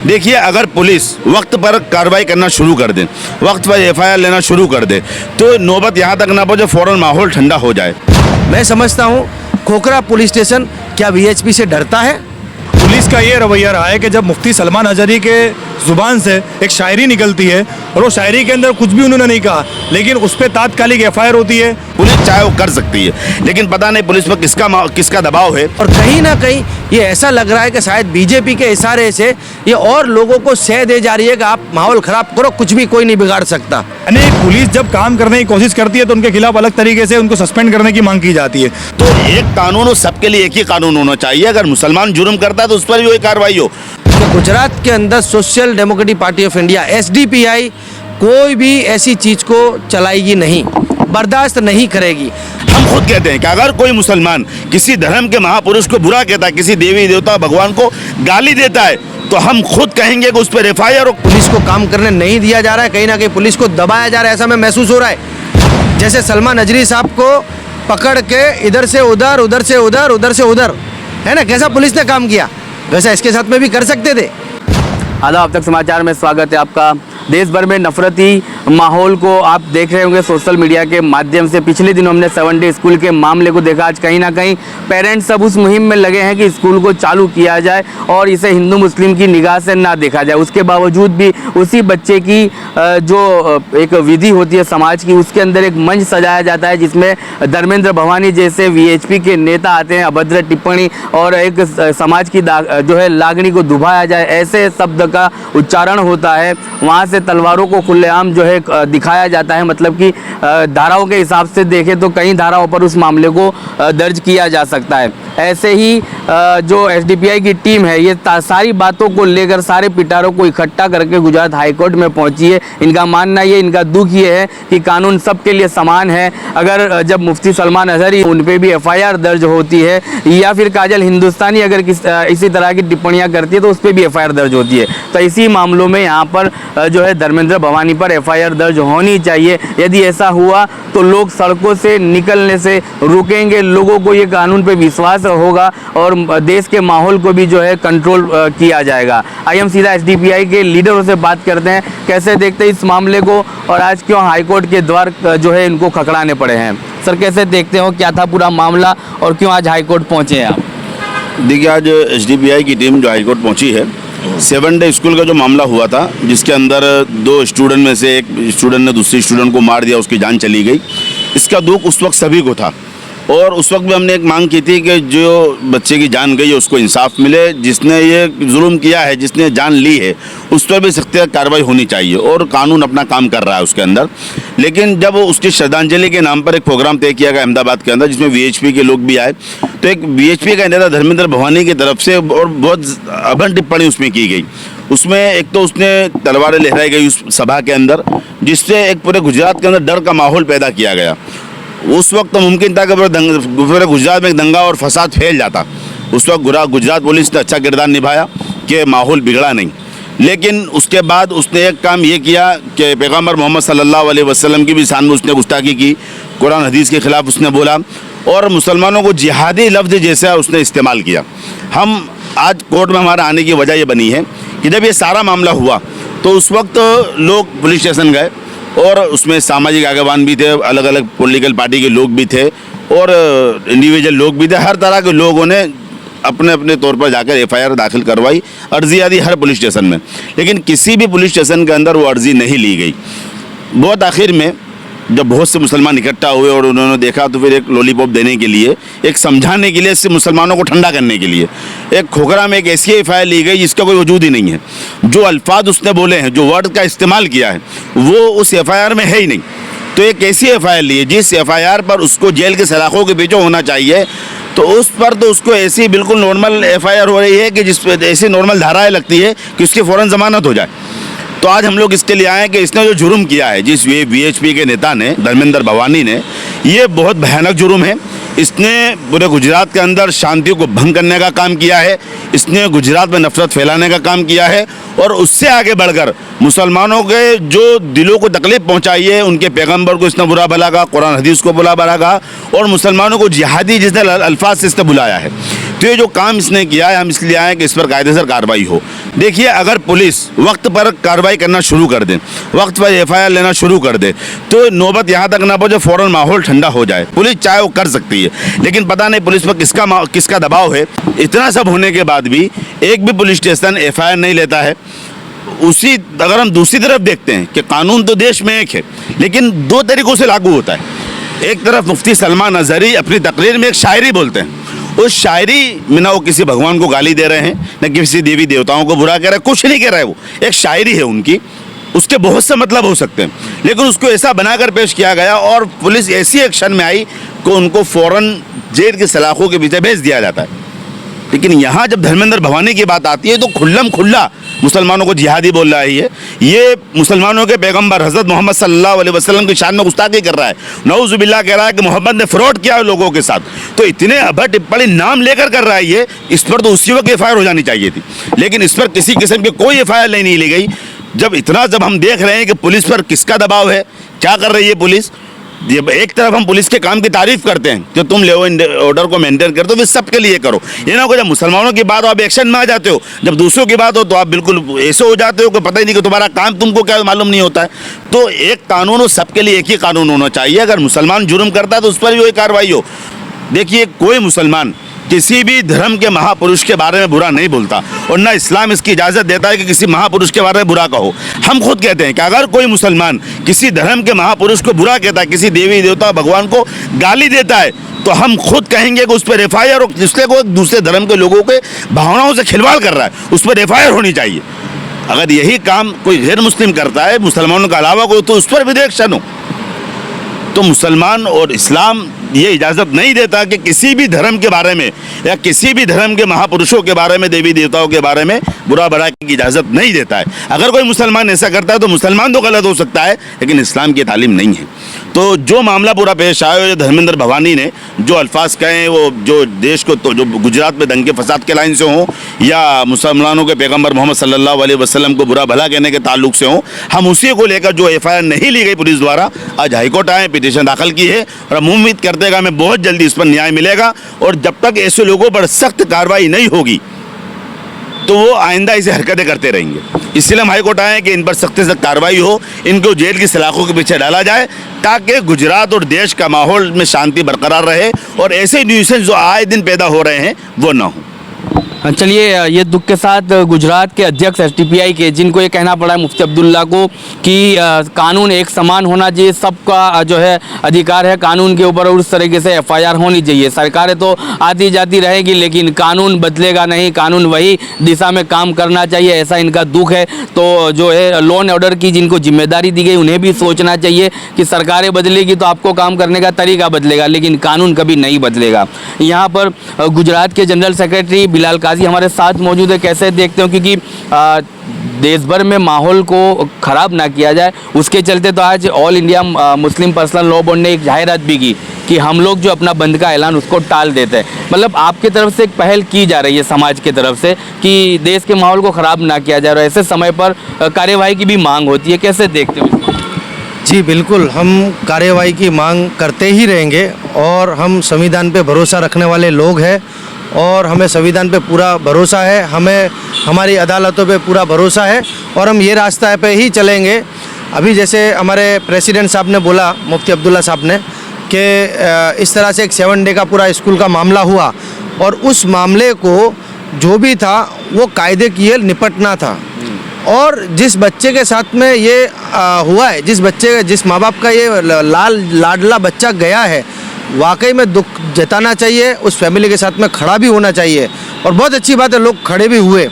देखिए, अगर पुलिस वक्त पर कार्रवाई करना शुरू कर दे, वक्त पर एफआईआर लेना शुरू कर दे, तो नौबत यहाँ तक ना पहुंचे, फौरन माहौल ठंडा हो जाए। मैं समझता हूँ खोखरा पुलिस स्टेशन क्या वीएचपी से डरता है? पुलिस का ये रवैया रहा है कि जब मुफ्ती सलमान अजहरी के ज़ुबान से एक शायरी निकलती है और वो शायरी के अंदर कुछ भी उन्होंने नहीं कहा, लेकिन उस पर तात्कालिक एफआईआर होती है। पुलिस चाहे वो कर सकती है, लेकिन पता नहीं पुलिस पर किसका दबाव है। और कहीं ना कहीं ये ऐसा लग रहा है कि शायद बीजेपी के इशारे से ये और लोगों को सह दे जा रही है कि आप माहौल खराब करो, कुछ भी कोई नहीं बिगाड़ सकता। यानी पुलिस जब काम करने की कोशिश करती है तो उनके खिलाफ अलग तरीके से उनको सस्पेंड करने की मांग की जाती है। तो एक कानून हो, सबके लिए एक ही कानून होना चाहिए। अगर मुसलमान जुर्म करता है तो उस पर भी वही कार्रवाई हो। तो गुजरात के अंदर social democratic party of India SDPI कोई भी ऐसी चीज को चलाएगी नहीं, बर्दाश्त नहीं करेगी। हम खुद कहते हैं कि अगर कोई मुसलमान किसी धर्म के महापुरुष को बुरा कहता है, किसी देवी देवता भगवान को गाली देता है, तो हम खुद कहेंगे कि उस पर एफआईआर हो। पुलिस को काम करने नहीं दिया जा रहा है, कहीं ना कहीं पुलिस को दबाया जा रहा है, ऐसा हमें महसूस हो रहा है। जैसे सलमान अजहरी साहब को पकड़ के इधर से उधर, उधर से उधर, उधर से उधर, है ना, कैसा पुलिस ने काम किया, वैसा इसके साथ में भी कर सकते थे। आदाब, अब तक समाचार में स्वागत है आपका। देश भर में नफरती माहौल को आप देख रहे होंगे सोशल मीडिया के माध्यम से। पिछले दिनों हमने 7 डे स्कूल के मामले को देखा। आज कहीं ना कहीं पेरेंट्स सब उस मुहिम में लगे हैं कि स्कूल को चालू किया जाए और इसे हिंदू मुस्लिम की निगाह से ना देखा जाए। उसके बावजूद भी उसी बच्चे की जो एक विधि होती है समाज की, उसके अंदर एक मंच सजाया जाता है जिसमें धर्मेंद्र भवानी जैसे वीएचपी के नेता आते हैं, अभद्र टिप्पणी और एक समाज की जो है लागनी को दुभाया जाए ऐसे शब्द का उच्चारण होता है। वहाँ से तलवारों को खुलेआम जो है दिखाया जाता है। मतलब कि धाराओं के हिसाब से देखें तो कई धाराओं पर उस मामले को दर्ज किया जा सकता है। ऐसे ही जो एसडीपीआई की टीम है ये सारी बातों को लेकर सारे पिटारों को इकट्ठा करके गुजरात हाईकोर्ट में पहुंची है। इनका मानना ये, इनका दुख ये है कि कानून सबके लिए समान है। अगर जब मुफ्ती सलमान अजहरी उन पर भी एफआईआर दर्ज होती है या फिर काजल हिंदुस्तानी अगर इसी तरह की टिप्पणियां करती है तो उस पर भी एफआईआर दर्ज होती है। तो इसी मामलों में यहाँ पर जो है धर्मेंद्र भवानी पर एफआईआर दर्ज होनी चाहिए। यदि ऐसा हुआ तो लोग सड़कों से निकलने से रुकेंगे, लोगों को ये कानून पे विश्वास होगा और देश के माहौल को भी जो है कंट्रोल किया जाएगा। आइए हम सीधा एसडीपीआई के लीडरों से बात करते हैं, कैसे देखते हैं इस मामले को और आज क्यों हाईकोर्ट के द्वार जो है इनको खकड़ाने पड़े हैं। सर, कैसे देखते हो, क्या था पूरा मामला और क्यों आज हाईकोर्ट पहुँचे हैं आप? देखिए, आज एसडीपीआई की टीम जो हाईकोर्ट पहुंची है, 7 डे स्कूल का जो मामला हुआ था जिसके अंदर 2 स्टूडेंट में से एक स्टूडेंट ने दूसरे स्टूडेंट को मार दिया, उसकी जान चली गई। इसका दुख उस वक्त सभी को था और उस वक्त भी हमने एक मांग की थी कि जो बच्चे की जान गई है उसको इंसाफ मिले। जिसने ये जुल्म किया है, जिसने जान ली है, उस पर भी सख्त कार्रवाई होनी चाहिए और कानून अपना काम कर रहा है उसके अंदर। लेकिन जब उसकी श्रद्धांजलि के नाम पर एक प्रोग्राम तय किया गया अहमदाबाद के अंदर जिसमें वीएचपी के लोग भी आए, तो एक वीएचपी का नेता धर्मेंद्र भवानी की तरफ से और बहुत अभद्र टिप्पणी उसमें की गई। उसमें एक तो उसने तलवारें लहराई गई उस सभा के अंदर, जिससे एक पूरे गुजरात के अंदर डर का माहौल पैदा किया गया। उस वक्त तो मुमकिन था कि पूरे गुजरात में एक दंगा और फसाद फैल जाता। उस वक्त गुजरात पुलिस ने अच्छा किरदार निभाया कि माहौल बिगड़ा नहीं। लेकिन उसके बाद उसने एक काम ये किया कि पैगम्बर मोहम्मद सल्लल्लाहु अलैहि वसल्लम की भी शान में उसने गुस्ताखी की, कुरान हदीस के ख़िलाफ़ उसने बोला और मुसलमानों को जिहादी लफ्ज़ जैसा उसने इस्तेमाल किया। हम आज कोर्ट में हमारा आने की वजह ये बनी है कि जब ये सारा मामला हुआ तो उस वक्त लोग पुलिस स्टेशन गए और उसमें सामाजिक आगेवान भी थे, अलग अलग पॉलिटिकल पार्टी के लोग भी थे और इंडिविजुअल लोग भी थे। हर तरह के लोगों ने अपने अपने तौर पर जाकर एफआईआर दाखिल करवाई, अर्जियाँ दी हर पुलिस स्टेशन में, लेकिन किसी भी पुलिस स्टेशन के अंदर वो अर्जी नहीं ली गई। बहुत आखिर में जब बहुत से मुसलमान इकट्ठा हुए और उन्होंने देखा तो फिर एक लॉलीपॉप देने के लिए, एक समझाने के लिए, इससे मुसलमानों को ठंडा करने के लिए एक खोखरा में एक ऐसी एफआईआर ली गई जिसका कोई वजूद ही नहीं है। जो अल्फाज उसने बोले हैं, जो वर्ड का इस्तेमाल किया है, वो उस एफआईआर में है ही नहीं। तो एक ऐसी एफआईआर ली है जिस एफआईआर पर उसको जेल के सलाखों के पीछे होना चाहिए, तो उस पर तो उसको ऐसी बिल्कुल नॉर्मल एफआईआर हो रही है कि जिस पर ऐसी नॉर्मल धाराएँ लगती है कि उसकी फ़ौरन ज़मानत हो जाए। तो आज हम लोग इसके लिए आए हैं कि इसने जो जुर्म किया है, जिस वीएचपी के नेता ने, धर्मेंद्र भवानी ने, ये बहुत भयानक जुर्म है। इसने पूरे गुजरात के अंदर शांति को भंग करने का काम किया है, इसने गुजरात में नफरत फैलाने का काम किया है और उससे आगे बढ़कर मुसलमानों के जो दिलों को तकलीफ पहुंचाई है, उनके पैगंबर को इसने बुरा भला कहा, कुरान हदीस को बुरा भला कहा और मुसलमानों को जिहादी जिसने अल्फाज से इसने बुलाया है। तो ये जो काम इसने किया है, हम इसलिए आए हैं कि इस पर कायदेसर कार्रवाई हो। देखिए, अगर पुलिस वक्त पर कार्रवाई करना शुरू कर दे, वक्त पर एफआईआर लेना शुरू कर दे, तो नौबत यहाँ तक ना पहुंचे, फ़ौरन माहौल ठंडा हो जाए। पुलिस चाहे वो कर सकती है, लेकिन पता नहीं पुलिस पर किसका दबाव है। इतना सब होने के बाद भी एक भी पुलिस स्टेशन एफआईआर नहीं लेता है। अगर हम दूसरी तरफ देखते हैं कि कानून तो देश में एक है, लेकिन दो तरीक़ों से लागू होता है। एक तरफ मुफ्ती सलमान अजहरी अपनी तकरीर में एक शायरी बोलते हैं। उस शायरी में ना वो किसी भगवान को गाली दे रहे हैं, न किसी देवी देवताओं को बुरा कह रहे हैं, कुछ नहीं कह रहे। वो एक शायरी है उनकी, उसके बहुत से मतलब हो सकते हैं, लेकिन उसको ऐसा बनाकर पेश किया गया और पुलिस ऐसी एक्शन में आई कि उनको फ़ौरन जेल की सलाखों के पीछे भेज दिया जाता है। लेकिन यहाँ जब धर्मेंद्र भवानी की बात आती है तो खुल्ला मुसलमानों को जिहादी बोल रहा है। ये मुसलमानों के पैगंबर हज़रत मोहम्मद सल्लल्लाहु अलैहि वसल्लम की शान में गुस्ताखी कर रहा है। नऊज़ुबिल्लाह कह रहा है कि मोहम्मद ने फ्रॉड किया है लोगों के साथ। तो इतने अभड़ टिप्पणी नाम लेकर कर रहा है ये, इस पर तो उसी वक्त एफआईआर हो जानी चाहिए थी, लेकिन इस पर किसी किस्म की कोई एफआईआर नहीं ली गई। जब हम देख रहे हैं कि पुलिस पर किसका दबाव है, क्या कर रही है पुलिस। एक तरफ हम पुलिस के काम की तारीफ करते हैं कि तुम लॉ एंड ऑर्डर को मेंटेन कर दो, फिर सबके लिए करो। ये ना हो जब मुसलमानों की बात हो आप एक्शन में आ जाते हो, जब दूसरों की बात हो तो आप बिल्कुल ऐसे हो जाते हो कि पता ही नहीं कि तुम्हारा काम तुमको क्या मालूम नहीं होता है। तो एक कानून हो, सबके लिए एक ही कानून होना चाहिए। अगर मुसलमान जुर्म करता है तो उस पर भी वही कार्रवाई हो। देखिए, कोई मुसलमान किसी भी धर्म के महापुरुष के बारे में बुरा नहीं बोलता और ना इस्लाम इसकी इजाज़त देता है कि किसी महापुरुष के बारे में बुरा कहो। हम खुद कहते हैं कि अगर कोई मुसलमान किसी धर्म के महापुरुष को बुरा कहता है, किसी देवी देवता भगवान को गाली देता है, तो हम खुद कहेंगे कि उस पर एफआईआर, जिसके को दूसरे धर्म के लोगों के भावनाओं से खिलवाड़ कर रहा है, उस पर एफआईआर होनी चाहिए। अगर यही काम कोई गैर मुस्लिम करता है, मुसलमानों के अलावा कोई, तो उस पर भी एक्शन हो। तो मुसलमान और इस्लाम ये इजाज़त नहीं देता कि किसी भी धर्म के बारे में या किसी भी धर्म के महापुरुषों के बारे में, देवी देवताओं के बारे में बुरा भला की इजाज़त नहीं देता है। अगर कोई मुसलमान ऐसा करता है तो मुसलमान तो गलत हो सकता है, लेकिन इस्लाम की तालीम नहीं है। तो जो मामला पूरा पेश आया, जो धर्मेंद्र भवानी ने जो अल्फाज कहे, वो जो देश को तो जो गुजरात में दंगे फसाद के लाइन से हों या मुसलमानों के पैगम्बर मोहम्मद सल्लल्लाहु अलैहि वसल्लम को बुरा भला कहने के ताल्लुक से हों, हम उसी को लेकर जो एफआईआर नहीं ली गई पुलिस द्वारा, आज हाईकोर्ट आए, पिटीशन दाखिल की है और हम उम्मीद करते हैं कि हमें बहुत जल्दी इस पर न्याय मिलेगा। और जब तक ऐसे लोगों पर सख्त कार्रवाई नहीं होगी तो वो आइंदा ऐसी हरकतें करते रहेंगे। इसलिए हम हाईकोर्ट आए हैं कि इन पर सख्त से सख्त कार्रवाई हो, इनको जेल की सलाखों के पीछे डाला जाए, ताकि गुजरात और देश का माहौल में शांति बरकरार रहे और ऐसे न्यूसेंस जो आए दिन पैदा हो रहे हैं वो ना हो। चलिए, ये दुख के साथ गुजरात के अध्यक्ष एसडीपीआई के, जिनको ये कहना पड़ा है मुफ्ती अब्दुल्ला को कि कानून एक समान होना चाहिए, सबका जो है अधिकार है कानून के ऊपर और उस तरीके से एफआईआर होनी चाहिए। सरकारें तो आती जाती रहेगी, लेकिन कानून बदलेगा नहीं, कानून वही दिशा में काम करना चाहिए, ऐसा इनका दुख है। तो जो है लॉ एंड ऑर्डर की जिनको जिम्मेदारी दी गई, उन्हें भी सोचना चाहिए कि सरकारें बदलेगी तो आपको काम करने का तरीका बदलेगा, लेकिन कानून कभी नहीं बदलेगा। यहाँ पर गुजरात के जनरल सेक्रेटरी बिलाल काजी हमारे साथ मौजूद है। कैसे देखते हो, क्योंकि देश भर में माहौल को ख़राब ना किया जाए, उसके चलते तो आज all India Muslim personal law board ने एक जाहिरात भी की कि हम लोग जो अपना बंद का ऐलान उसको टाल देते हैं। मतलब आपकी तरफ से एक पहल की जा रही है समाज की तरफ से कि देश के माहौल को ख़राब ना किया जाए और ऐसे समय पर कार्यवाही की भी मांग होती है। कैसे देखते हो? जी बिल्कुल, हम कार्यवाही की मांग करते ही रहेंगे और हम संविधान पे भरोसा रखने वाले लोग हैं और हमें संविधान पे पूरा भरोसा है, हमें हमारी अदालतों पे पूरा भरोसा है और हम ये रास्ता पे ही चलेंगे। अभी जैसे हमारे प्रेसिडेंट साहब ने बोला, मुफ्ती अब्दुल्ला साहब ने, कि इस तरह से एक 7 डे का पूरा स्कूल का मामला हुआ और उस मामले को जो भी था वो कायदे की निपटना था। और जिस बच्चे के साथ में ये हुआ है, जिस माँ बाप का ये लाडला बच्चा गया है, वाकई में दुख जताना चाहिए, उस फैमिली के साथ में खड़ा भी होना चाहिए और बहुत अच्छी बात है लोग खड़े भी हुए।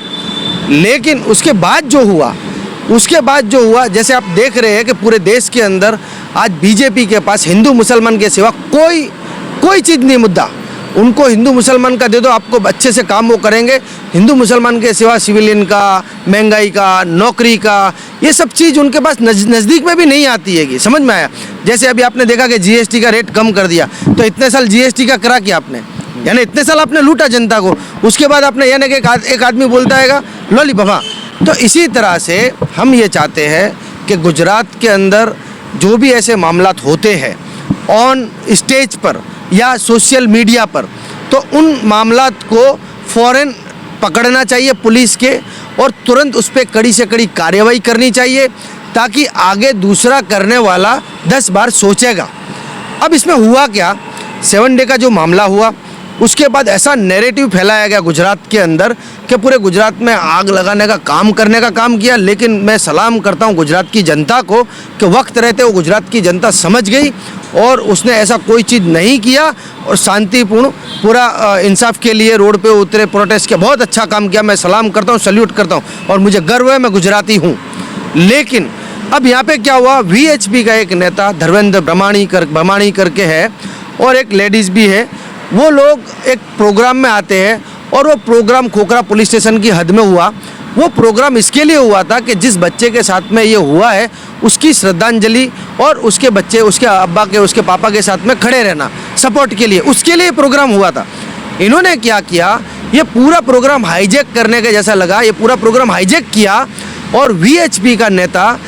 लेकिन उसके बाद जो हुआ, जैसे आप देख रहे हैं कि पूरे देश के अंदर आज बीजेपी के पास हिंदू मुसलमान के सिवा कोई चीज़ नहीं मुद्दा। उनको हिंदू मुसलमान का दे दो, आपको अच्छे से काम वो करेंगे। हिंदू मुसलमान के सिवा सिविलियन का, महंगाई का, नौकरी का, ये सब चीज़ उनके पास नज़दीक में भी नहीं आती है। समझ में आया? जैसे अभी आपने देखा कि जीएसटी का रेट कम कर दिया, तो इतने साल जीएसटी का करा किया आपने, यानी इतने साल आपने लूटा जनता को, उसके बाद आपने यानी कि एक आदमी बोलता है लॉलीपॉप। तो इसी तरह से हम ये चाहते हैं कि गुजरात के अंदर जो भी ऐसे मामलात होते हैं ऑन स्टेज पर या सोशल मीडिया पर, तो उन मामलात को फ़ौरन पकड़ना चाहिए पुलिस के और तुरंत उस पर कड़ी से कड़ी कार्रवाई करनी चाहिए, ताकि आगे दूसरा करने वाला 10 बार सोचेगा। अब इसमें हुआ क्या, 7 डे का जो मामला हुआ उसके बाद ऐसा नैरेटिव फैलाया गया गुजरात के अंदर कि पूरे गुजरात में आग लगाने का काम करने का काम किया। लेकिन मैं सलाम करता हूं गुजरात की जनता को कि वक्त रहते वो गुजरात की जनता समझ गई और उसने ऐसा कोई चीज़ नहीं किया और शांतिपूर्ण पूरा इंसाफ के लिए रोड पे उतरे, प्रोटेस्ट किया, बहुत अच्छा काम किया। मैं सलाम करता हूँ, सल्यूट करता हूँ और मुझे गर्व है मैं गुजराती हूँ। लेकिन अब यहाँ पे क्या हुआ, VHP का एक नेता धर्मेंद्र ब्रह्माणी करके है और एक लेडीज़ भी है, वो लोग एक प्रोग्राम में आते हैं और वो प्रोग्राम खोखरा पुलिस स्टेशन की हद में हुआ। वो प्रोग्राम इसके लिए हुआ था कि जिस बच्चे के साथ में ये हुआ है उसकी श्रद्धांजलि और उसके बच्चे, उसके अब्बा के, उसके पापा के साथ में खड़े रहना सपोर्ट के लिए, उसके लिए प्रोग्राम हुआ था। इन्होंने क्या किया, ये पूरा प्रोग्राम हाईजैक करने के जैसा लगा, ये पूरा प्रोग्राम हाईजैक किया और VHP का नेता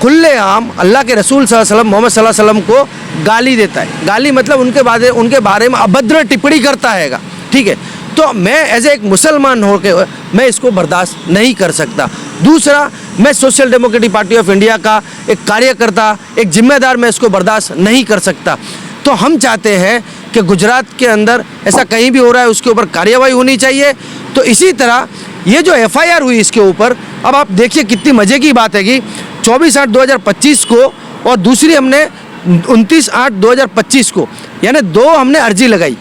खुलेआम अल्लाह के रसूल सल्लल्लाहु अलैहि वसल्लम, मोहम्मद सल्लल्लाहु अलैहि वसल्लम को गाली देता है। गाली मतलब उनके बारे में अभद्र टिप्पणी करता है, ठीक है। तो मैं एज एक मुसलमान होकर मैं इसको बर्दाश्त नहीं कर सकता। दूसरा, मैं social democratic party of India का एक कार्यकर्ता, एक जिम्मेदार, मैं इसको बर्दाश्त नहीं कर सकता। तो हम चाहते हैं कि गुजरात के अंदर ऐसा कहीं भी हो रहा है उसके ऊपर कार्रवाई होनी चाहिए। तो इसी तरह ये जो FIR हुई इसके ऊपर, अब आप देखिए कितनी मज़े की बात है कि 24/8/2025 को और दूसरी हमने 29/8/2025 को, यानी 2 हमने अर्जी लगाई।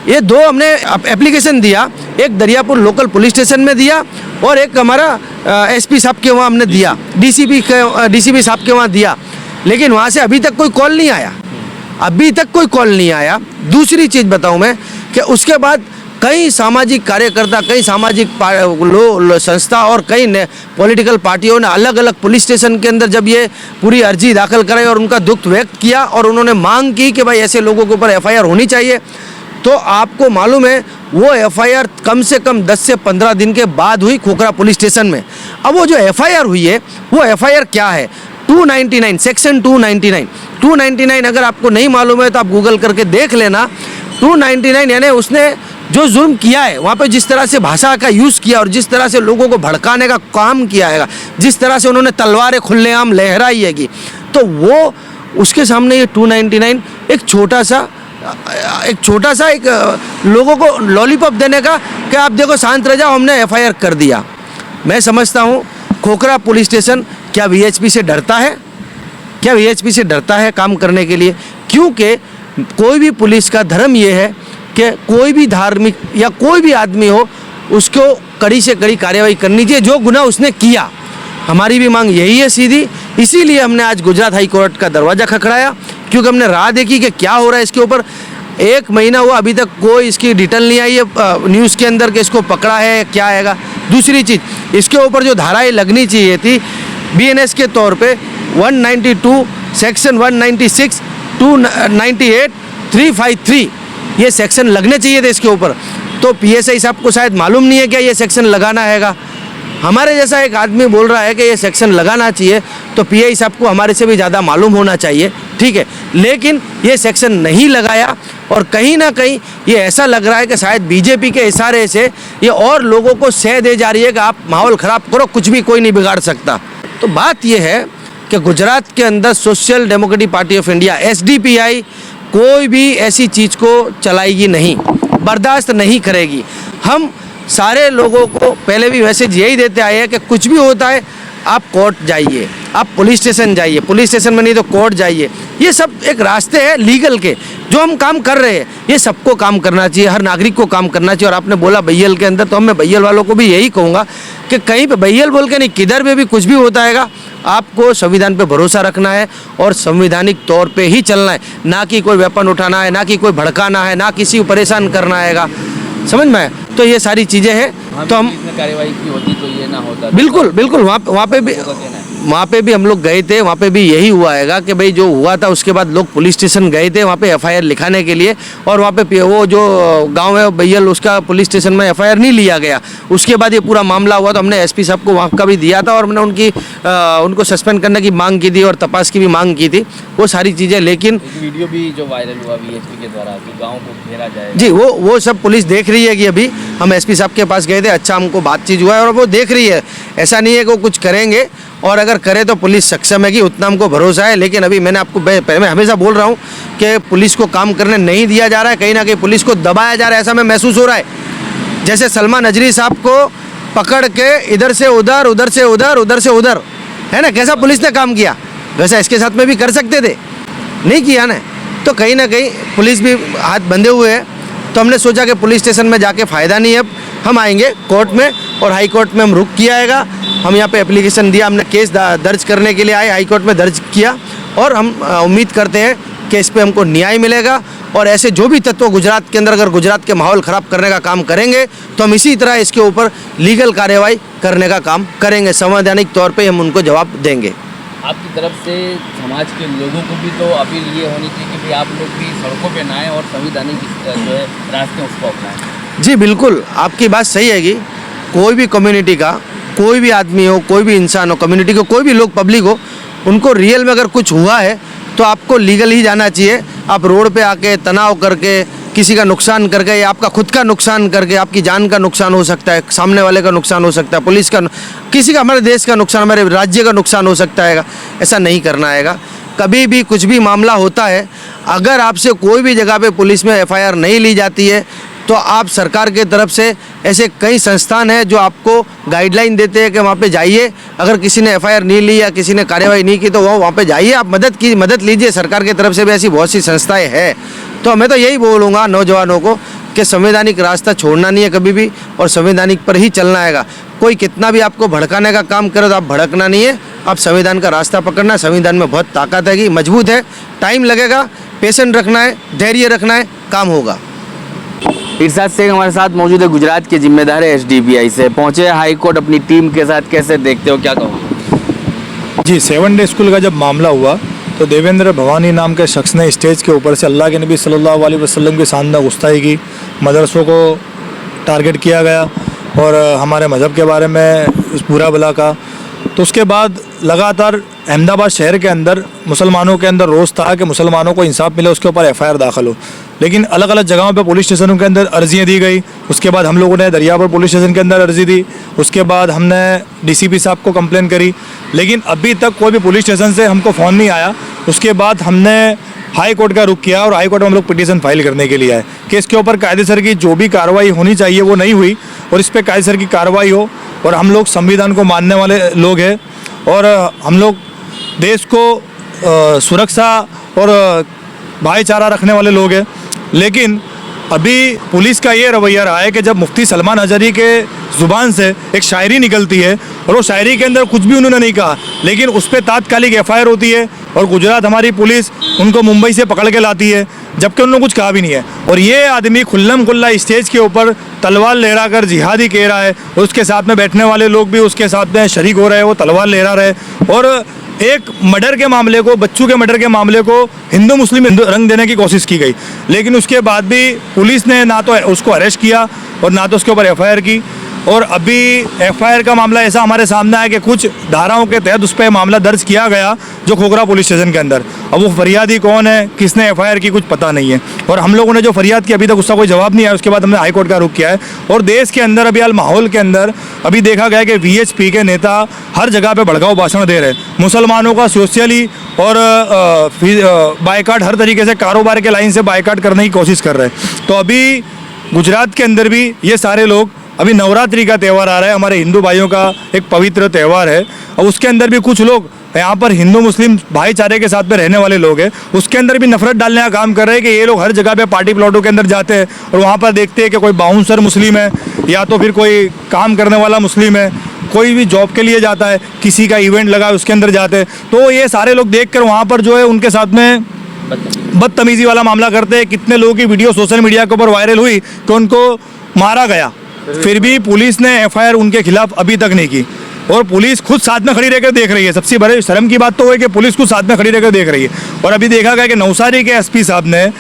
ये 2 हमने एप्लीकेशन दिया, एक दरियापुर लोकल पुलिस स्टेशन में दिया और एक हमारा SP साहब के वहाँ हमने दिया, DCP साहब के वहाँ दिया। लेकिन वहाँ से अभी तक कोई कॉल नहीं आया, अभी तक कोई कॉल नहीं आया। दूसरी चीज़ बताऊँ मैं कि उसके बाद कई सामाजिक कार्यकर्ता, कई सामाजिक संस्था और कई पॉलिटिकल पार्टियों ने अलग अलग पुलिस स्टेशन के अंदर जब ये पूरी अर्जी दाखिल कराई और उनका दुख व्यक्त किया और उन्होंने मांग की कि भाई ऐसे लोगों के ऊपर FIR होनी चाहिए। तो आपको मालूम है वो FIR कम से कम 10 से 15 दिन के बाद हुई खोखरा पुलिस स्टेशन में। अब वो जो FIR हुई है वो FIR क्या है, 299 सेक्शन 299 अगर आपको नहीं मालूम है तो आप गूगल करके देख लेना। 299 यानी उसने जो जुल्म किया है वहाँ पे, जिस तरह से भाषा का यूज़ किया और जिस तरह से लोगों को भड़काने का काम किया है, जिस तरह से उन्होंने तलवारें खुलेआम लहराई है, तो वो उसके सामने ये 299 एक छोटा सा एक लोगों को लॉलीपॉप देने का कि आप देखो शांत रह जाओ, हमने FIR कर दिया। मैं समझता हूँ खोखरा पुलिस स्टेशन क्या VHP से डरता है? क्या VHP से डरता है काम करने के लिए? क्योंकि कोई भी पुलिस का धर्म ये है कि कोई भी धार्मिक या कोई भी आदमी हो उसको कड़ी से कड़ी कार्रवाई करनी चाहिए जो गुनाह उसने किया। हमारी भी मांग यही है सीधी, इसीलिए हमने आज गुजरात हाई कोर्ट का दरवाज़ा खखड़ाया, क्योंकि हमने राह देखी कि क्या हो रहा है इसके ऊपर। 1 महीना हुआ, अभी तक कोई इसकी डिटेल नहीं आई है न्यूज़ के अंदर कि इसको पकड़ा है क्या आएगा। दूसरी चीज़, इसके ऊपर जो धाराएँ लगनी चाहिए थी BNS के तौर पे 192 सेक्शन 196 298 353 ये सेक्शन लगने चाहिए थे इसके ऊपर। तो PSI साहब को शायद मालूम नहीं है क्या ये सेक्शन लगाना हैगा। हमारे जैसा एक आदमी बोल रहा है कि ये सेक्शन लगाना चाहिए, तो PI साहब को हमारे से भी ज़्यादा मालूम होना चाहिए, ठीक है। लेकिन ये सेक्शन नहीं लगाया और कहीं ना कहीं ये ऐसा लग रहा है कि शायद BJP के इशारे से ये और लोगों को सह दे जा रही है कि आप माहौल ख़राब करो, कुछ भी कोई नहीं बिगाड़ सकता। तो बात ये है कि गुजरात के अंदर social democratic party of India SDPI कोई भी ऐसी चीज़ को चलाएगी नहीं, बर्दाश्त नहीं करेगी। हम सारे लोगों को पहले भी मैसेज यही देते आए हैं कि कुछ भी होता है आप कोर्ट जाइए, आप पुलिस स्टेशन जाइए, पुलिस स्टेशन में नहीं तो कोर्ट जाइए। ये सब एक रास्ते हैं लीगल के, जो हम काम कर रहे हैं ये सबको काम करना चाहिए, हर नागरिक को काम करना चाहिए। और आपने बोला बय्यल के अंदर, तो मैं बय्यल वालों को भी यही कहूँगा कि कहीं पे बय्यल बोल के नहीं, किधर में भी कुछ भी होता है आपको संविधान पे भरोसा रखना है और संवैधानिक तौर पे ही चलना है, ना कि कोई वेपन उठाना है, ना कि कोई भड़काना है, ना किसी को परेशान करना है। समझ में? तो ये सारी चीज़ें हैं। तो हम कार्रवाई की होती तो ये ना होता। बिल्कुल वहाँ पे भी वहाँ पे भी हम लोग गए थे, वहाँ पे भी यही हुआ हैगा कि भाई जो हुआ था उसके बाद लोग पुलिस स्टेशन गए थे वहाँ पे एफआईआर लिखाने के लिए, और वहाँ पे वो जो गांव है बैयल उसका पुलिस स्टेशन में एफआईआर नहीं लिया गया। उसके बाद ये पूरा मामला हुआ तो हमने एसपी साहब को वहाँ का भी दिया था और हमने उनको सस्पेंड करने की मांग की थी और तपास की भी मांग की थी, वो सारी चीज़ें। लेकिन वीडियो भी जो वायरल हुआ वीएचपी के द्वारा कि गांव को घेरा जाए, जी वो सब पुलिस देख रही है कि अभी हम एसपी साहब के पास गए थे, अच्छा हमको बातचीत हुआ है और वो देख रही है। ऐसा नहीं है कि वो कुछ करेंगे, और अगर करे तो पुलिस सक्षम है कि उतना हमको भरोसा है। लेकिन अभी मैंने आपको मैं हमेशा बोल रहा हूँ कि पुलिस को काम करने नहीं दिया जा रहा है, कहीं ना कहीं पुलिस को दबाया जा रहा है, ऐसा मैं महसूस हो रहा है। जैसे सलमान नजरी साहब को पकड़ के इधर से उधर, उधर से उधर, उधर से उधर, है ना, कैसा पुलिस ने काम किया, वैसा इसके साथ में भी कर सकते थे, नहीं किया ना। तो कहीं ना कहीं पुलिस भी हाथ बंधे हुए हैं। तो हमने सोचा कि पुलिस स्टेशन में जाके फ़ायदा नहीं है, अब हम आएंगे कोर्ट में और हाई कोर्ट में हम रुक किया आएगा। हम यहाँ पे एप्लीकेशन दिया, हमने केस दर्ज करने के लिए आए, हाई कोर्ट में दर्ज किया और हम उम्मीद करते हैं कि इस पे हमको न्याय मिलेगा। और ऐसे जो भी तत्व गुजरात के अंदर अगर गुजरात के माहौल ख़राब करने का काम करेंगे तो हम इसी तरह इसके ऊपर लीगल कार्रवाई करने का काम करेंगे, संवैधानिक तौर पे हम उनको जवाब देंगे। आपकी तरफ से समाज के लोगों को भी तो अपील ये होनी चाहिए कि भाई आप लोग भी सड़कों पे ना आए और संविधानिक जो है रास्ते उसको अपनाएं। जी बिल्कुल, आपकी बात सही है कि कोई भी कम्युनिटी का कोई भी आदमी हो, कोई भी इंसान हो, कम्युनिटी को कोई भी लोग पब्लिक हो, उनको रियल में अगर कुछ हुआ है तो आपको लीगल ही जाना चाहिए। आप रोड पे आके तनाव करके किसी का नुकसान करके या आपका खुद का नुकसान करके आपकी जान का नुकसान हो सकता है, सामने वाले का नुकसान हो सकता है, पुलिस का, किसी का, हमारे देश का नुकसान, हमारे राज्य का नुकसान हो सकता है। ऐसा नहीं करना है। कभी भी कुछ भी मामला होता है, अगर आपसे कोई भी जगह पे पुलिस में एफआईआर नहीं ली जाती है तो आप सरकार के तरफ से ऐसे कई संस्थान हैं जो आपको गाइडलाइन देते हैं कि वहाँ पे जाइए। अगर किसी ने एफआईआर नहीं ली या किसी ने कार्रवाई नहीं की तो वहाँ पे जाइए, आप मदद लीजिए। सरकार की तरफ से भी ऐसी बहुत सी संस्थाएं हैं। तो मैं तो यही बोलूँगा नौजवानों को कि संवैधानिक रास्ता छोड़ना नहीं है कभी भी, और संवैधानिक पर ही चलना है। कोई कितना भी आपको भड़काने का काम करे तो आप भड़कना नहीं है, आप संविधान का रास्ता पकड़ना। संविधान में बहुत ताकत है, कि मजबूत है, टाइम लगेगा, पेशेंस रखना है, धैर्य रखना है, काम होगा। इरशाद शेख हमारे साथ मौजूद है, गुजरात के जिम्मेदार है एसडीपीआई से, पहुंचे हाई कोर्ट अपनी टीम के साथ, कैसे देखते हो, क्या कहोगे? जी 7 डे स्कूल का जब मामला हुआ तो देवेंद्र भवानी नाम के शख्स ने स्टेज के ऊपर से अल्लाह के नबी सल्लल्लाहु अलैहि वसल्लम के शानदार गुस्ताखी की, मदरसों को टारगेट किया गया और हमारे मज़हब के बारे में उस बुरा भला का। तो उसके बाद लगातार अहमदाबाद शहर के अंदर मुसलमानों के अंदर रोज़ था कि मुसलमानों को इंसाफ मिले, उसके ऊपर एफआईआर दाखिल हो। लेकिन अलग अलग जगहों पे पुलिस स्टेशनों के अंदर अर्जियाँ दी गई। उसके बाद हम लोगों ने दरियापुर पुलिस स्टेशन के अंदर अर्जी दी, उसके बाद हमने डीसीपी साहब को कंप्लेन करी, लेकिन अभी तक कोई भी पुलिस स्टेशन से हमको फ़ोन नहीं आया। उसके बाद हमने हाई कोर्ट का रुख किया और हाई कोर्ट में हम लोग पिटीशन फाइल करने के लिए आए कि इसके ऊपर कायदेसर की जो भी कार्रवाई होनी चाहिए वो नहीं हुई और इस पर कायदेसर की कार्रवाई हो। और हम लोग संविधान को मानने वाले लोग हैं और हम लोग देश को सुरक्षा और भाईचारा रखने वाले लोग हैं। लेकिन अभी पुलिस का ये रवैया रहा है कि जब मुफ्ती सलमान अजहरी के ज़ुबान से एक शायरी निकलती है और वो शायरी के अंदर कुछ भी उन्होंने नहीं कहा, लेकिन उस पर तात्कालिक एफआईआर होती है और गुजरात हमारी पुलिस उनको मुंबई से पकड़ के लाती है, जबकि उन्होंने कुछ कहा भी नहीं है। और ये आदमी खुल्लम खुल्ला स्टेज के ऊपर तलवार लहरा कर जिहादी कह रहा है, उसके साथ में बैठने वाले लोग भी उसके साथ में शरीक हो रहे हैं, वो तलवार लहरा रहे। और एक मर्डर के मामले को, बच्चों के मर्डर के मामले को हिंदू मुस्लिम रंग देने की कोशिश की गई, लेकिन उसके बाद भी पुलिस ने ना तो उसको अरेस्ट किया और ना तो उसके ऊपर एफआईआर की। और अभी एफआईआर का मामला ऐसा हमारे सामने है कि कुछ धाराओं के तहत उस पर मामला दर्ज किया गया जो खोखरा पुलिस स्टेशन के अंदर। अब वो फरियादी कौन है, किसने एफआईआर की, कुछ पता नहीं है। और हम लोगों ने जो फरियाद की अभी तक उसका कोई जवाब नहीं आया। उसके बाद हमने हाई कोर्ट का रुख किया है। और देश के अंदर अभी हाल माहौल के अंदर अभी देखा गया कि वीएचपी के नेता हर जगह पे भड़काऊ भाषण दे रहे हैं, मुसलमानों का सोशली और बायकाट, हर तरीके से कारोबार के लाइन से बायकाट करने की कोशिश कर रहे हैं। तो अभी गुजरात के अंदर भी ये सारे लोग, अभी नवरात्रि का त्यौहार आ रहा है, हमारे हिंदू भाइयों का एक पवित्र त्यौहार है, और उसके अंदर भी कुछ लोग यहाँ पर हिंदू मुस्लिम भाईचारे के साथ में रहने वाले लोग हैं, उसके अंदर भी नफरत डालने का काम कर रहे हैं कि ये लोग हर जगह पे पार्टी प्लॉटों के अंदर जाते हैं और वहाँ पर देखते हैं कि कोई बाउंसर मुस्लिम है या तो फिर कोई काम करने वाला मुस्लिम है, कोई भी जॉब के लिए जाता है, किसी का इवेंट लगा है उसके अंदर जाते हैं। तो ये सारे लोग देख कर वहाँ पर जो है उनके साथ में बदतमीजी वाला मामला करते हैं। कितने लोगों की वीडियो सोशल मीडिया के ऊपर वायरल हुई कि उनको मारा गया, फिर भी पुलिस ने एफआईआर उनके खिलाफ अभी तक नहीं की। और पुलिस खुद साथ में खड़ी रहकर देख रही है। सबसे बड़े शर्म की बात तो है कि पुलिस खुद साथ में खड़ी रहकर देख रही है। और अभी देखा गया कि नवसारी के एसपी साहब ने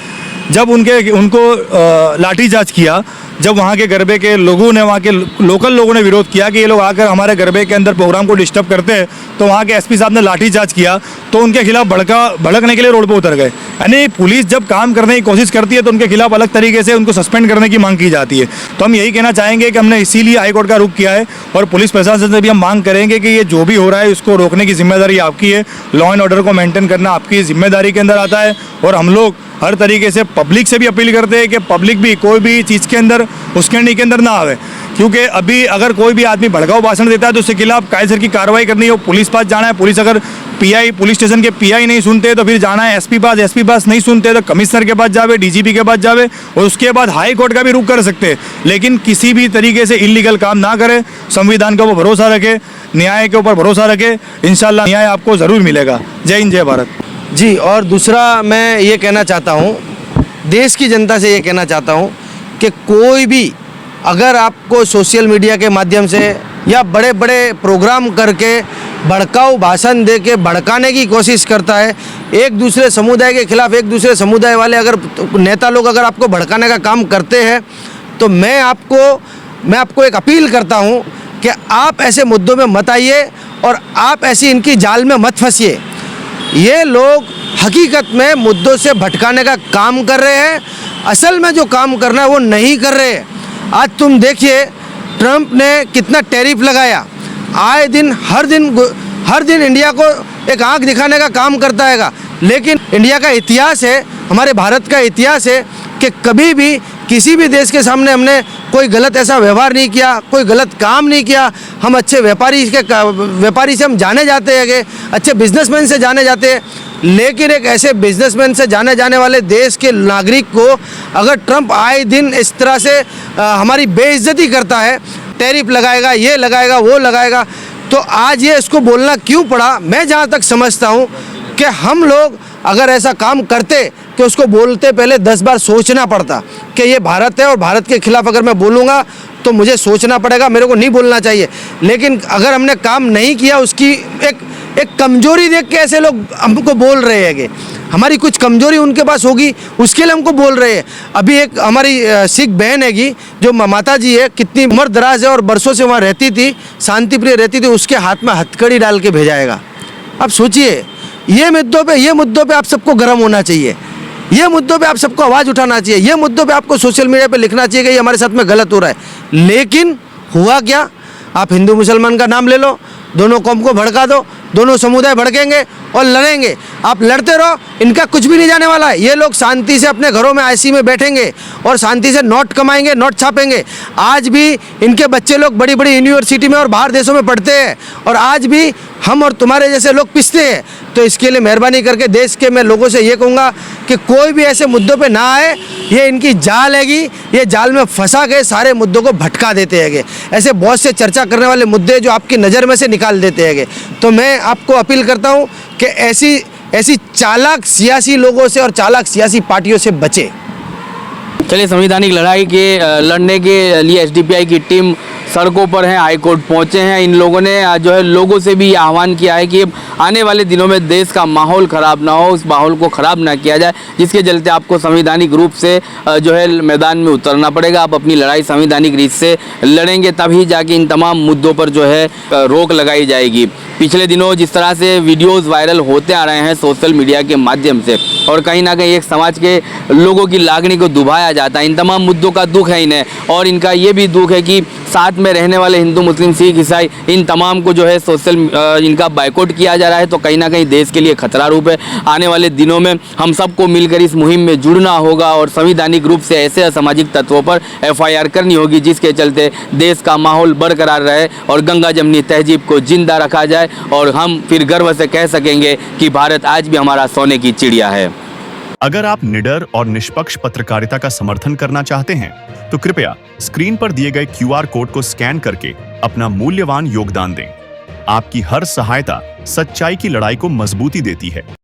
जब उनको लाठीचार्ज किया, जब वहाँ के गरबे के लोगों ने, वहाँ के लोकल लोगों ने विरोध किया कि ये लोग आकर हमारे गरबे के अंदर प्रोग्राम को डिस्टर्ब करते हैं, तो वहाँ के एसपी साहब ने लाठीचार्ज किया, तो उनके खिलाफ भड़कने के लिए रोड पर उतर गए। यानी पुलिस जब काम करने की कोशिश करती है तो उनके खिलाफ अलग तरीके से उनको सस्पेंड करने की मांग की जाती है। तो हम यही कहना चाहेंगे कि हमने इसीलिए हाईकोर्ट का रुख किया है और पुलिस प्रशासन से भी हम मांग करेंगे कि ये जो भी हो रहा है उसको रोकने की जिम्मेदारी आपकी है। लॉ एंड ऑर्डर को मेंटेन करना आपकी जिम्मेदारी के अंदर आता है। और हम लोग हर तरीके से पब्लिक से भी अपील करते हैं कि पब्लिक भी कोई भी चीज़ के अंदर उसके के अंदर ना आवे, क्योंकि अभी अगर कोई भी आदमी भड़काऊ भाषण देता है तो उसके खिलाफ कायदेसर की कार्रवाई करनी है। पुलिस पास जाना है, पुलिस अगर पुलिस स्टेशन के पीआई नहीं सुनते तो फिर जाना है एसपी पास नहीं सुनते तो कमिश्नर के पास जावे, डीजीपी के पास जावे, और उसके बाद हाई कोर्ट का भी रुख कर सकते हैं। लेकिन किसी भी तरीके से इलीगल काम ना करें, संविधान के ऊपर भरोसा रखें, न्याय के ऊपर भरोसा रखें, इंशाल्लाह न्याय आपको ज़रूर मिलेगा। जय हिंद, जय भारत। जी, और दूसरा मैं ये कहना चाहता हूँ, देश की जनता से ये कहना चाहता हूँ कि कोई भी अगर आपको सोशल मीडिया के माध्यम से या बड़े बड़े प्रोग्राम करके भड़काऊ भाषण दे के भड़काने की कोशिश करता है, एक दूसरे समुदाय के खिलाफ, एक दूसरे समुदाय वाले अगर नेता लोग अगर आपको भड़काने का काम करते हैं, तो मैं आपको एक अपील करता हूँ कि आप ऐसे मुद्दों में मत आइए और आप ऐसी इनकी जाल में मत फंसिए। ये लोग हकीकत में मुद्दों से भटकाने का काम कर रहे हैं, असल में जो काम करना है वो नहीं कर रहे हैं। आज तुम देखिए ट्रंप ने कितना टैरिफ लगाया, आए दिन हर दिन इंडिया को एक आंख दिखाने का काम करता है। लेकिन इंडिया का इतिहास है, हमारे भारत का इतिहास है कि कभी भी किसी भी देश के सामने हमने कोई गलत ऐसा व्यवहार नहीं किया, कोई गलत काम नहीं किया। हम अच्छे व्यापारी से हम जाने जाते हैं, अच्छे बिजनेसमैन से जाने जाते हैं। लेकिन एक ऐसे बिजनेसमैन से जाने जाने वाले देश के नागरिक को अगर ट्रंप आए दिन इस तरह से हमारी बेइज्जती करता है, टैरिफ लगाएगा, ये लगाएगा, वो लगाएगा, तो आज ये इसको बोलना क्यों पड़ा? मैं जहाँ तक समझता हूँ कि हम लोग अगर ऐसा काम करते कि उसको बोलते पहले 10 बार सोचना पड़ता कि ये भारत है और भारत के खिलाफ अगर मैं बोलूँगा तो मुझे सोचना पड़ेगा, मेरे को नहीं बोलना चाहिए। लेकिन अगर हमने काम नहीं किया, उसकी एक कमजोरी देख के ऐसे लोग हमको बोल रहे हैं कि हमारी कुछ कमजोरी उनके पास होगी, उसके लिए हमको बोल रहे हैं। अभी एक हमारी सिख बहन हैगी जो माता जी है, कितनी उम्र दराज है और बरसों से वहाँ रहती थी, शांति प्रिय रहती थी, उसके हाथ में हथकड़ी डाल के भेजाएगा। अब सोचिए, ये मुद्दों पे आप सबको गर्म होना चाहिए, ये मुद्दों पे आप सबको आवाज़ उठाना चाहिए, ये मुद्दों पे आपको सोशल मीडिया पे लिखना चाहिए कि ये हमारे साथ में गलत हो रहा है। लेकिन हुआ क्या? आप हिंदू मुसलमान का नाम ले लो, दोनों कौम को भड़का दो, दोनों समुदाय भड़केंगे और लड़ेंगे। आप लड़ते रहो, इनका कुछ भी नहीं जाने वाला है। ये लोग शांति से अपने घरों में आईसी में बैठेंगे और शांति से नोट कमाएंगे, नोट छापेंगे। आज भी इनके बच्चे लोग बड़ी बड़ी यूनिवर्सिटी में और बाहर देशों में पढ़ते हैं और आज भी हम और तुम्हारे जैसे लोग पिसते हैं। तो इसके लिए मेहरबानी करके देश के मैं लोगों से ये कहूँगा कि कोई भी ऐसे मुद्दों पे ना आए, ये इनकी जाल हैगी, ये जाल में फंसा के सारे मुद्दों को भटका देते हैगे। ऐसे बहुत से चर्चा करने वाले मुद्दे जो आपकी नज़र में से निकाल देते हैगे। तो मैं आपको अपील करता हूँ कि ऐसी चालाक सियासी लोगों से और चालाक सियासी पार्टियों से बचे। चलिए, संवैधानिक लड़ाई के लड़ने के लिए एसडीपीआई की टीम सड़कों पर हैं, हाईकोर्ट पहुंचे हैं। इन लोगों ने जो है लोगों से भी आह्वान किया है कि आने वाले दिनों में देश का माहौल ख़राब ना हो, उस माहौल को ख़राब ना किया जाए, जिसके चलते आपको संवैधानिक रूप से जो है मैदान में उतरना पड़ेगा। आप अपनी लड़ाई संवैधानिक रीत से लड़ेंगे, तभी जाके इन तमाम मुद्दों पर जो है रोक लगाई जाएगी। पिछले दिनों जिस तरह से वीडियोज़ वायरल होते आ रहे हैं सोशल मीडिया के माध्यम से, और कहीं ना कहीं एक समाज के लोगों की लागनी को दुभाया जाता है, इन तमाम मुद्दों का दुख है इन्हें। और इनका ये भी दुख है कि साथ में रहने वाले हिंदू, मुस्लिम, सिख, ईसाई, इन तमाम को जो है इनका बायकॉट किया जा रहा है। तो कहीं ना कहीं देश के लिए खतरा रूप है। आने वाले दिनों में हम सबको मिलकर इस मुहिम में जुड़ना होगा और संवैधानिक रूप से ऐसे असामाजिक तत्वों पर FIR करनी होगी, जिसके चलते देश का माहौल बरकरार रहे और गंगा जमनी तहजीब को जिंदा रखा जाए और हम फिर गर्व से कह सकेंगे कि भारत आज भी हमारा सोने की चिड़िया है। अगर आप निडर और निष्पक्ष पत्रकारिता का समर्थन करना चाहते हैं तो कृपया स्क्रीन पर दिए गए QR कोड को स्कैन करके अपना मूल्यवान योगदान दें। आपकी हर सहायता सच्चाई की लड़ाई को मजबूती देती है।